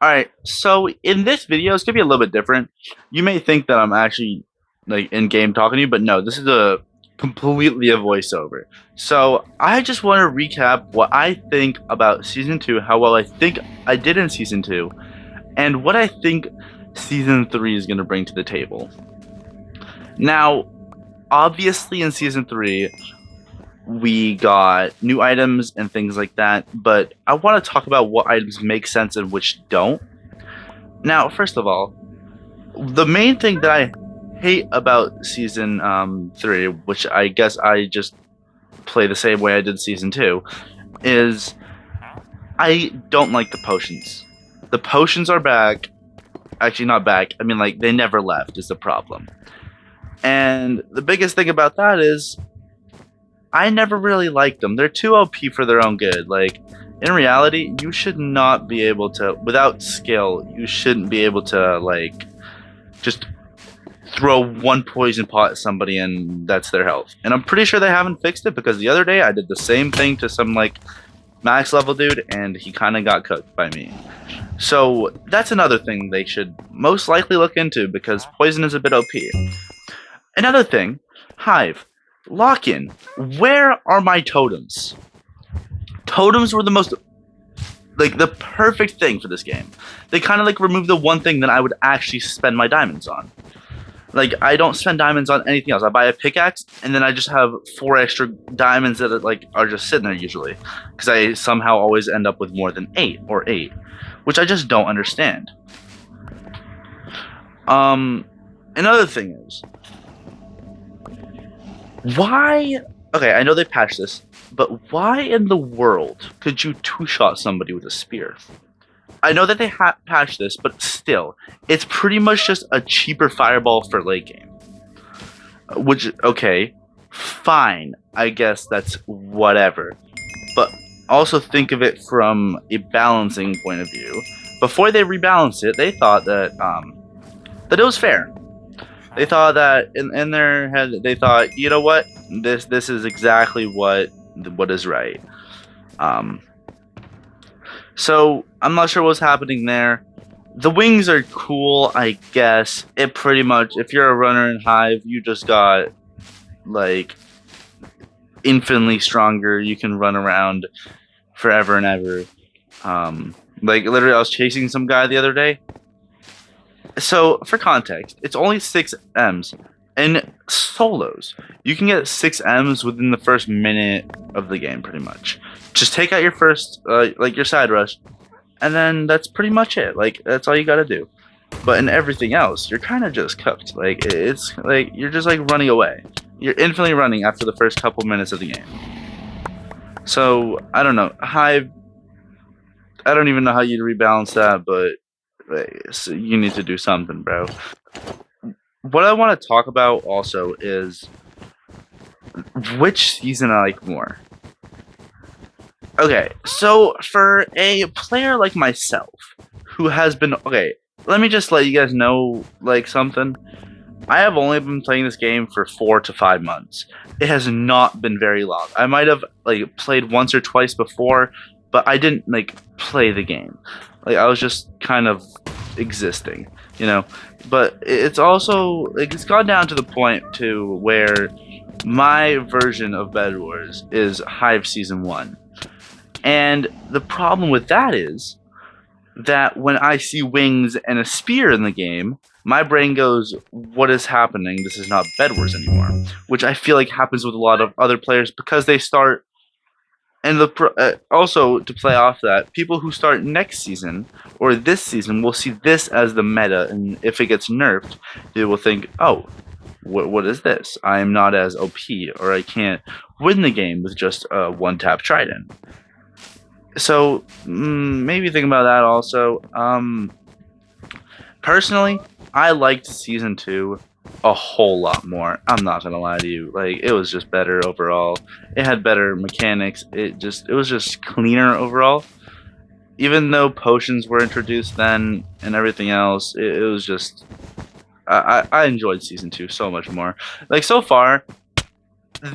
Alright, so in this video, it's gonna be a little bit different. You may think that I'm actually like in game talking to you, but no, this is a completely a voiceover. So I just want to recap what I think about season two, how well I think I did in season two, and what I think season three is gonna bring to the table. Now, obviously in season three, we got new items and things like that, but I want to talk about what items make sense and which don't. Now, first of all, the main thing that I hate about season three, which I guess I just play the same way I did season two, is I don't like the potions. The potions are back. Actually, not back. I mean, like, they never left is the problem. And the biggest thing about that is I never really liked them. They're too OP for their own good. Like, in reality, you should not be able to, without skill, you shouldn't be able to, like, just throw one poison pot at somebody and that's their health. And I'm pretty sure they haven't fixed it because the other day I did the same thing to some, like, max level dude and he kind of got cooked by me. So that's another thing they should most likely look into because poison is a bit OP. Another thing, Hive. Lock-in. Where are my totems? Totems were the most, like, the perfect thing for this game. They kind of, like, removed the one thing that I would actually spend my diamonds on. Like, I don't spend diamonds on anything else. I buy a pickaxe, and then I just have 4 extra diamonds that, like, are just sitting there usually. Because I somehow always end up with more than 8, which I just don't understand. Another thing is, why? Okay, I know they patched this, but why in the world could you two-shot somebody with a spear? I know that they patched this, but still, it's pretty much just a cheaper fireball for late game. Which, okay, fine, I guess that's whatever. But also think of it from a balancing point of view. Before they rebalanced it, they thought that that it was fair. They thought that in their head, they thought, you know what, this is exactly what is right. So I'm not sure what's happening there. The wings are cool, I guess. It pretty much, if you're a runner in Hive, you just got like infinitely stronger. You can run around forever and ever. Like literally, I was chasing some guy the other day. So, for context, it's only 6 Ms. In solos, you can get 6 Ms within the first minute of the game, pretty much. Just take out your first, like your side rush, and then that's pretty much it. Like, that's all you gotta do. But in everything else, you're kind of just cooked. Like, it's like, you're just like running away. You're infinitely running after the first couple minutes of the game. So, I don't know. Hive, I don't even know how you'd rebalance that, but so you need to do something, bro. What I want to talk about also is which season I like more. Okay, so for a player like myself, who has been... Okay, let me just let you guys know, like, something. I have only been playing this game for 4 to 5 months. It has not been very long. I might have, like, played once or twice before, but I didn't, like, play the game. Like, I was just kind of existing, you know? But it's also, like, it's gone down to the point to where my version of Bedwars is Hive Season 1. And the problem with that is that when I see wings and a spear in the game, my brain goes, what is happening? This is not Bedwars anymore. Which I feel like happens with a lot of other players because they start... And also, to play off that, people who start next season, or this season, will see this as the meta, and if it gets nerfed, they will think, oh, what is this? I am not as OP, or I can't win the game with just a one-tap trident. So, maybe think about that also. Personally, I liked Season 2 a whole lot more. I'm not gonna lie to you. Like, it was just better overall. It had better mechanics. It was just cleaner overall. Even though potions were introduced then and everything else, it was just... I enjoyed Season 2 so much more. Like, so far,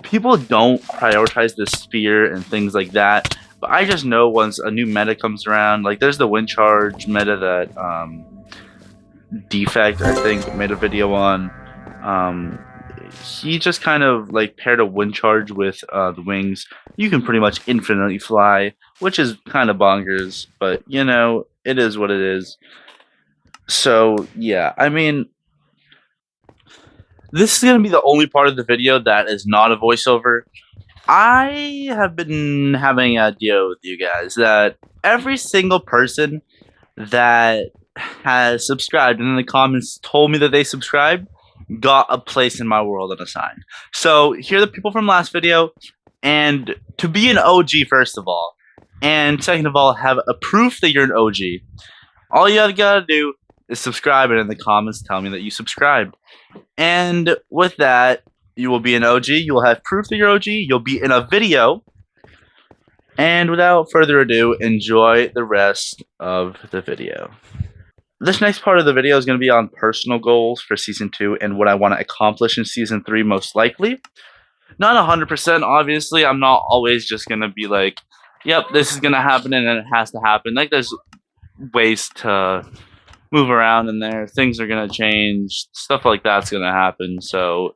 people don't prioritize the spear and things like that, But I just know once a new meta comes around, like there's the wind charge meta that Defect I think made a video on. He just kind of like paired a wind charge with the wings. You can pretty much infinitely fly, which is kind of bonkers, but you know, it is what it is. So yeah, I mean, this is going to be the only part of the video that is not a voiceover. I have been having an idea with you guys that every single person that has subscribed and in the comments told me that they subscribed got a place in my world and a sign. So here are the people from last video, and to be an OG first of all, and second of all, have a proof that you're an OG, all you gotta do is subscribe and in the comments tell me that you subscribed. And with that, you will be an OG, you will have proof that you're OG, you'll be in a video. And without further ado, enjoy the rest of the video. This next part of the video is going to be on personal goals for Season 2 and what I want to accomplish in Season 3 most likely. Not 100%, obviously. I'm not always just going to be like, yep, this is going to happen and it has to happen. Like, there's ways to move around in there. Things are going to change. Stuff like that's going to happen. So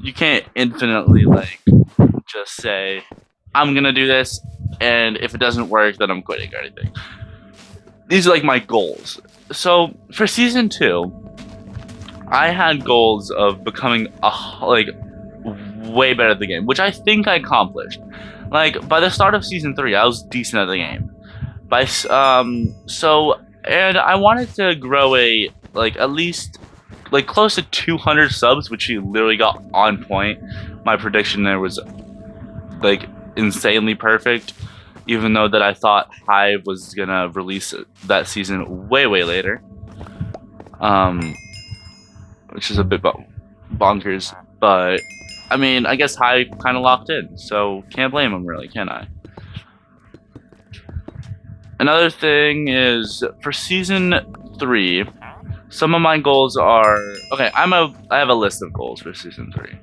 you can't infinitely, like, just say, I'm going to do this, and if it doesn't work, then I'm quitting or anything. These are, like, my goals. So for Season 2, I had goals of becoming way better at the game, which I think I accomplished. Like by the start of Season 3, I was decent at the game. And I wanted to grow at least close to 200 subs, which he literally got on point. My prediction there was like insanely perfect. Even though that I thought Hive was gonna release that season way later, which is a bit bonkers. But I mean, I guess Hive kind of locked in, so can't blame him really, can I? Another thing is for Season 3, some of my goals are okay. I have a list of goals for Season 3.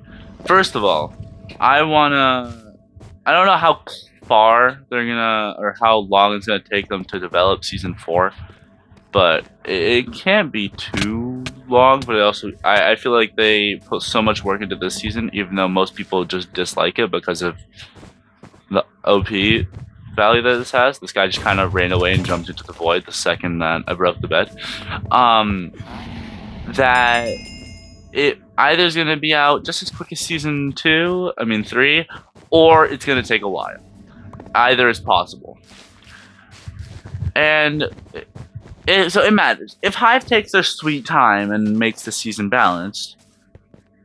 First of all, I don't know how far they're gonna or how long it's gonna take them to develop Season 4, but it can't be too long. But I feel like they put so much work into this season, even though most people just dislike it because of the OP value that this has. This guy just kind of ran away and jumped into the void the second that I broke the bed. That it either is gonna be out just as quick as Season 3, or it's gonna take a while. Either is possible. And so it matters. If Hive takes their sweet time and makes the season balanced,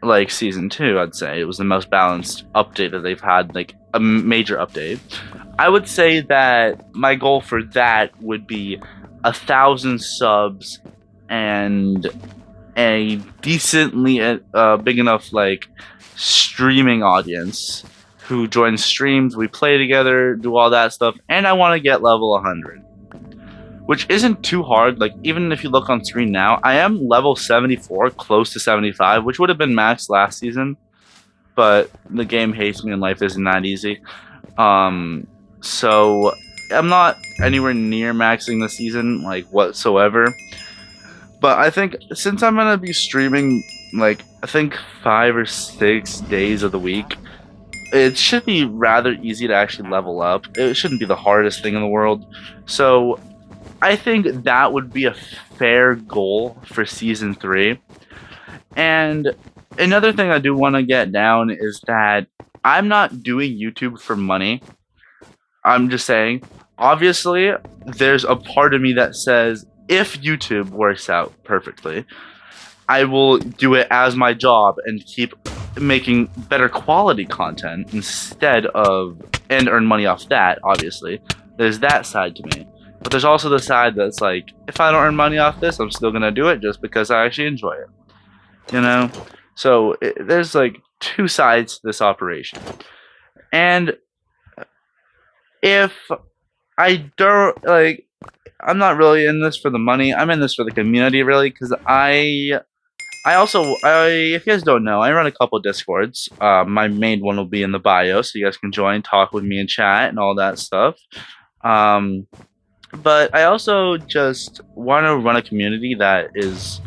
like Season 2, I'd say it was the most balanced update that they've had, like a major update. I would say that my goal for that would be 1,000 subs and a decently big enough like streaming audience who join streams, we play together, do all that stuff, and I want to get level 100. Which isn't too hard. Like, even if you look on screen now, I am level 74, close to 75, which would have been max last season, but the game hates me and life isn't that easy. So I'm not anywhere near maxing this season, like, whatsoever. But I think, since I'm gonna be streaming, like, I think 5 or 6 days of the week, it should be rather easy to actually level up. It shouldn't be the hardest thing in the world. So I think that would be a fair goal for Season 3. And another thing I do want to get down is that I'm not doing YouTube for money. I'm just saying, obviously, there's a part of me that says, if YouTube works out perfectly, I will do it as my job and keep making better quality content and earn money off that, obviously. There's that side to me. But there's also the side that's like, if I don't earn money off this, I'm still gonna do it just because I actually enjoy it. You know? So there's like two sides to this operation. And if I don't, like, I'm not really in this for the money. I'm in this for the community, really, because if you guys don't know, I run a couple Discords. My main one will be in the bio, so you guys can join, talk with me in chat, and all that stuff. But I also just want to run a community that is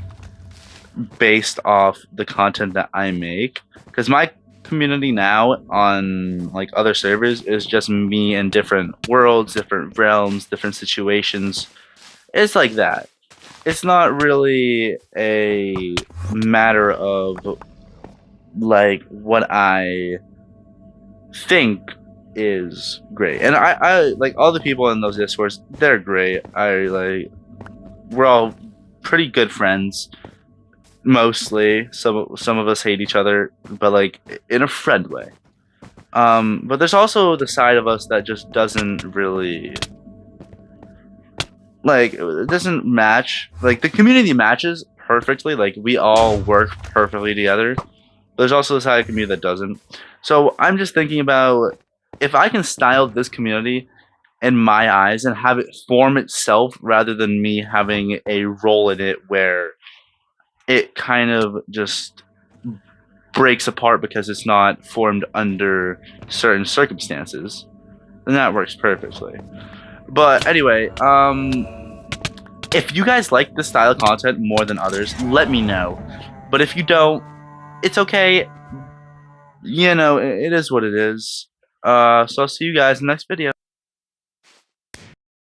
based off the content that I make, because my community now on like other servers is just me in different worlds, different realms, different situations. It's like that. It's not really a matter of like what I think is great. And I like all the people in those discords, they're great. We're all pretty good friends. Mostly, some of us hate each other, but like in a friend way. But there's also the side of us that just doesn't really like, it doesn't match. Like the community matches perfectly. Like we all work perfectly together. There's also the side of the community that doesn't. So I'm just thinking about if I can style this community in my eyes and have it form itself rather than me having a role in it where it kind of just breaks apart because it's not formed under certain circumstances, then that works perfectly. But anyway, if you guys like this style of content more than others, let me know. But if you don't, it's okay. You know, it is what it is. So I'll see you guys in the next video.